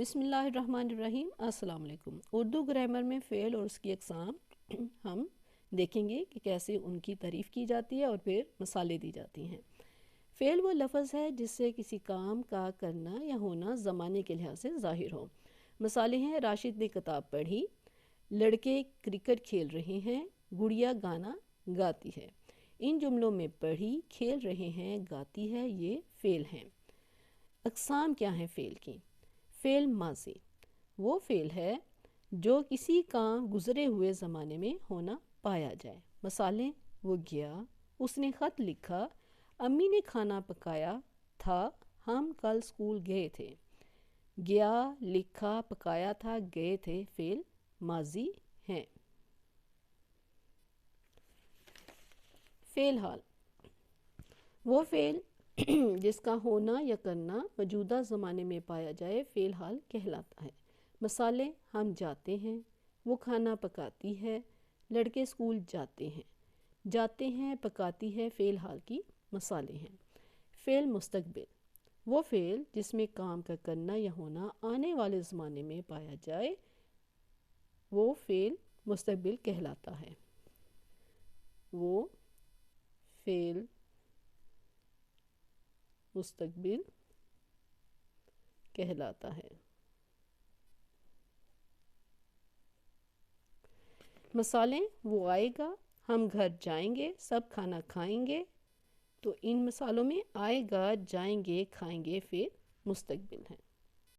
بسم اللہ الرحمن الرحیم۔ السلام علیکم۔ اردو گرامر میں فعل اور اس کی اقسام ہم دیکھیں گے کہ کیسے ان کی تعریف کی جاتی ہے اور پھر مثالیں دی جاتی ہیں۔ فعل وہ لفظ ہے جس سے کسی کام کا کرنا یا ہونا زمانے کے لحاظ سے ظاہر ہو۔ مثالیں ہیں: راشد نے کتاب پڑھی، لڑکے کرکٹ کھیل رہے ہیں، گڑیا گانا گاتی ہے۔ ان جملوں میں پڑھی، کھیل رہے ہیں، گاتی ہے یہ فعل ہیں۔ اقسام کیا ہیں فعل کی؟ فعل ماضی وہ فعل ہے جو کسی کا گزرے ہوئے زمانے میں ہونا پایا جائے۔ مثالیں: وہ گیا، اس نے خط لکھا، امی نے کھانا پکایا تھا، ہم کل اسکول گئے تھے۔ گیا، لکھا، پکایا تھا، گئے تھے فعل ماضی ہیں۔ فعل حال وہ فعل جس کا ہونا یا کرنا موجودہ زمانے میں پایا جائے فعل حال کہلاتا ہے۔ مثالیں: ہم جاتے ہیں، وہ کھانا پکاتی ہے، لڑکے اسکول جاتے ہیں۔ جاتے ہیں، پکاتی ہے فعل حال کی مثالیں ہیں۔ فعل مستقبل وہ فعل جس میں کام کا کرنا یا ہونا آنے والے زمانے میں پایا جائے وہ فعل مستقبل کہلاتا ہے۔ وہ فعل مستقبل کہلاتا ہے۔ مثالیں: وہ آئے گا، ہم گھر جائیں گے، سب کھانا کھائیں گے۔ تو ان مثالوں میں آئے گا، جائیں گے، کھائیں گے فعل مستقبل ہیں۔